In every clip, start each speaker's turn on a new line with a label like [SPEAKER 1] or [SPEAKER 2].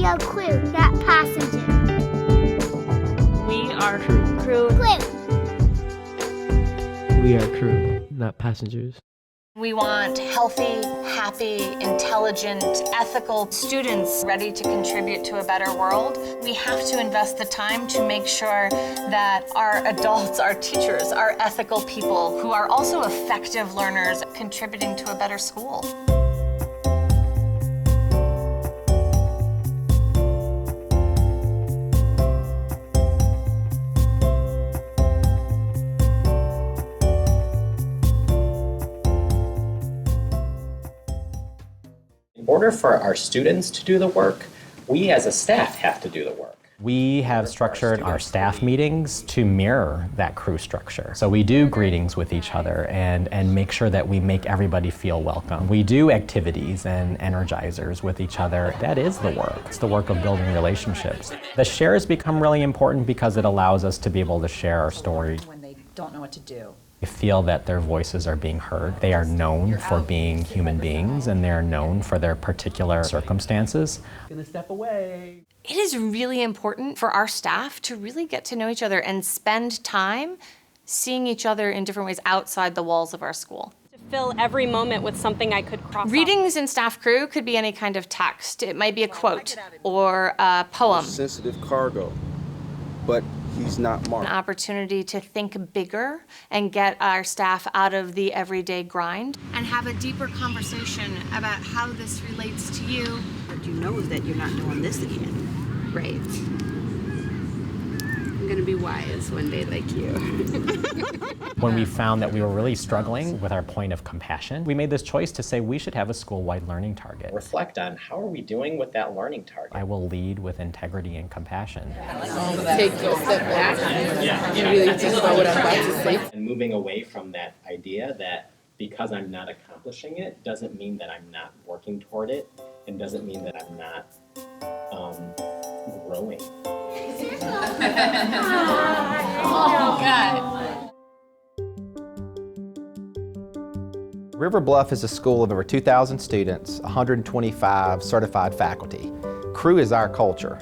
[SPEAKER 1] are crew, not passengers.
[SPEAKER 2] We are
[SPEAKER 3] Crew.
[SPEAKER 2] crew.
[SPEAKER 3] We are crew, not passengers.
[SPEAKER 4] We want healthy, happy, intelligent, ethical students ready to contribute to a better world. We have to invest the time to make sure that our adults, our teachers, are ethical people who are also effective learners contributing to a better school.
[SPEAKER 5] In order for our students to do the work, we as a staff have to do the work.
[SPEAKER 6] We have structured our staff meetings to mirror that crew structure. So we do greetings with each other and make sure that we make everybody feel welcome. We do activities and energizers with each other. That is the work. It's the work of building relationships. The shares become really important because it allows us to be able to share our story.
[SPEAKER 7] When they don't know what to do.
[SPEAKER 6] They feel that their voices are being heard. They are known for being human beings and they're known for their particular circumstances.
[SPEAKER 3] Gonna step away.
[SPEAKER 4] It is really important for our staff to really get to know each other and spend time seeing each other in different ways outside the walls of our school.
[SPEAKER 2] To fill every moment with something I could cross off.
[SPEAKER 4] Readings in staff crew could be any kind of text. It might be a quote or a poem.
[SPEAKER 8] Sensitive cargo, but he's not
[SPEAKER 4] An
[SPEAKER 8] marked.
[SPEAKER 4] opportunity to think bigger and get our staff out of the everyday grind. And have a deeper conversation about how this relates to you.
[SPEAKER 9] What you know is that you're not doing this again. Right. I'm gonna be wise one day like you.
[SPEAKER 6] When we found that we were really struggling with our point of compassion, we made this choice to say we should have a school-wide learning target.
[SPEAKER 5] Reflect on how are we doing with that learning target.
[SPEAKER 6] I will lead with integrity and compassion.
[SPEAKER 9] Take a step back and really think about what I'm about to say.
[SPEAKER 5] And moving away from that idea that because I'm not accomplishing it doesn't mean that I'm not working toward it and doesn't mean that I'm not growing.
[SPEAKER 4] Oh, God.
[SPEAKER 10] River Bluff is a school of over 2,000 students, 125 certified faculty. Crew is our culture,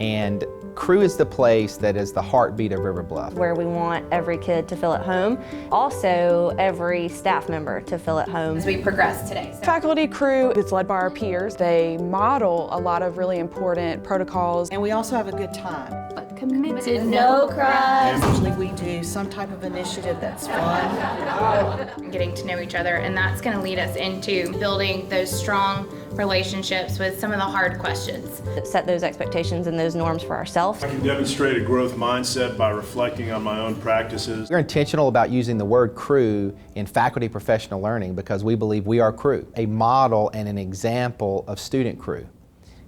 [SPEAKER 10] and Crew is the place that is the heartbeat of River Bluff.
[SPEAKER 11] Where we want every kid to feel at home, also every staff member to feel at home.
[SPEAKER 12] As we progress today.
[SPEAKER 13] Faculty crew is led by our peers. They model a lot of really important protocols.
[SPEAKER 7] And we also have a good time.
[SPEAKER 12] Committed, no cries.
[SPEAKER 7] Usually we do some type of initiative that's fun.
[SPEAKER 12] Getting to know each other, and that's going to lead us into building those strong relationships with some of the hard questions.
[SPEAKER 11] Set those expectations and those norms for ourselves.
[SPEAKER 14] I can demonstrate a growth mindset by reflecting on my own practices.
[SPEAKER 10] We're intentional about using the word crew in faculty professional learning because we believe we are crew, a model and an example of student crew,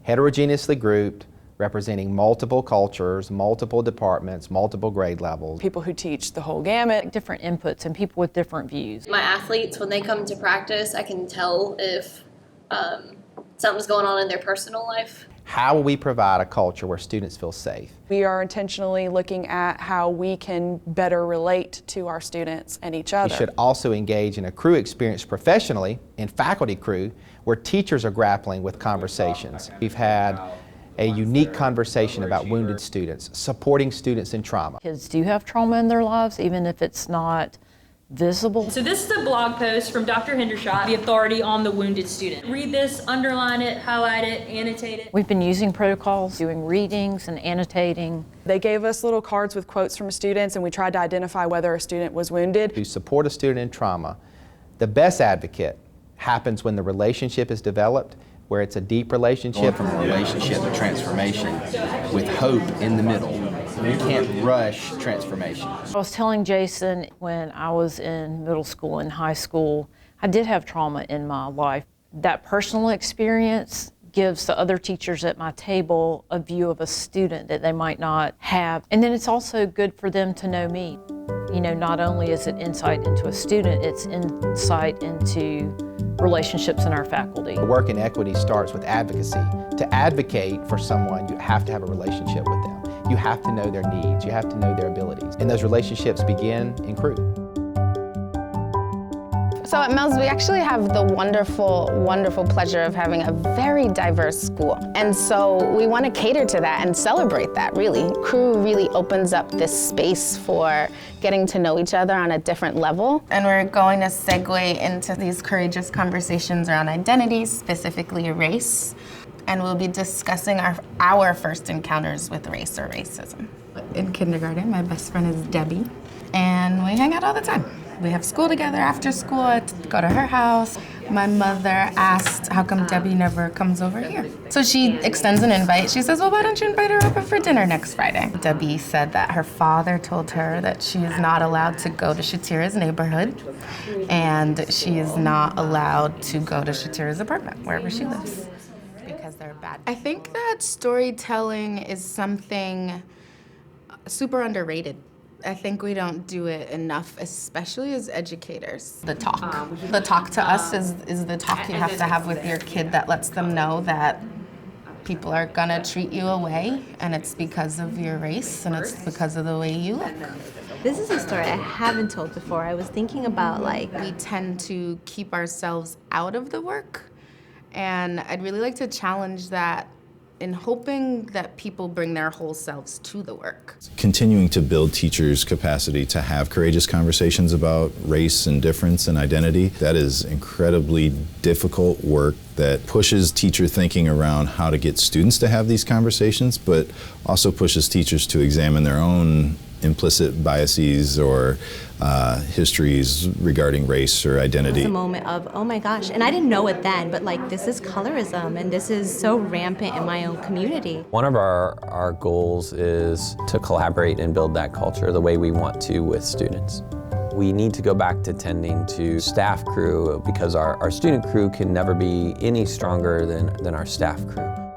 [SPEAKER 10] heterogeneously grouped, representing multiple cultures, multiple departments, multiple grade levels.
[SPEAKER 13] People who teach the whole gamut.
[SPEAKER 15] Different inputs and people with different views.
[SPEAKER 16] My athletes, when they come to practice, I can tell if something's going on in their personal life.
[SPEAKER 10] How will we provide a culture where students feel safe?
[SPEAKER 13] We are intentionally looking at how we can better relate to our students and each other.
[SPEAKER 10] We should also engage in a crew experience professionally in faculty crew where teachers are grappling with conversations. We've had a unique conversation about wounded students, supporting students in trauma.
[SPEAKER 15] Kids do have trauma in their lives, even if it's not visible.
[SPEAKER 2] So this is a blog post from Dr. Hendershot, the authority on the wounded student. Read this, underline it, highlight it, annotate it.
[SPEAKER 15] We've been using protocols, doing readings and annotating.
[SPEAKER 13] They gave us little cards with quotes from students and we tried to identify whether a student was wounded.
[SPEAKER 10] To support a student in trauma, the best advocate happens when the relationship is developed, where it's a deep relationship.
[SPEAKER 17] Going from relationship to transformation with hope in the middle. You can't rush transformation.
[SPEAKER 15] I was telling Jason when I was in middle school and high school, I did have trauma in my life. That personal experience gives the other teachers at my table a view of a student that they might not have. And then it's also good for them to know me. You know, not only is it insight into a student, it's insight into relationships in our faculty.
[SPEAKER 10] Work in equity starts with advocacy. To advocate for someone, you have to have a relationship with them. You have to know their needs, you have to know their abilities. And those relationships begin in crew.
[SPEAKER 18] So at MELS, we actually have the wonderful, wonderful pleasure of having a very diverse school. And so we want to cater to that and celebrate that, really. Crew really opens up this space for getting to know each other on a different level. And we're going to segue into these courageous conversations around identity, specifically race. And we'll be discussing our first encounters with race or racism. In kindergarten, my best friend is Debbie, and we hang out all the time. We have school together after school. I go to her house. My mother asked, how come Debbie never comes over here? So she extends an invite. She says, well, why don't you invite her over for dinner next Friday? Debbie said that her father told her that she is not allowed to go to Shatira's neighborhood, and she is not allowed to go to Shatira's apartment, wherever she lives, because they're bad. I think that storytelling is something super underrated. I think we don't do it enough, especially as educators. The talk. The talk to us is the talk you have to have with your kid that lets them know that people are gonna treat you away, and it's because of your race, and it's because of the way you look.
[SPEAKER 19] This is a story I haven't told before. I was thinking about
[SPEAKER 18] we tend to keep ourselves out of the work, and I'd really like to challenge that in hoping that people bring their whole selves to the work.
[SPEAKER 20] Continuing to build teachers' capacity to have courageous conversations about race and difference and identity, that is incredibly difficult work that pushes teacher thinking around how to get students to have these conversations, but also pushes teachers to examine their own implicit biases or histories regarding race or identity.
[SPEAKER 19] It was a moment of, oh my gosh, and I didn't know it then, but like this is colorism and this is so rampant in my own community.
[SPEAKER 21] One of our goals is to collaborate and build that culture the way we want to with students. We need to go back to tending to staff crew because our student crew can never be any stronger than our staff crew.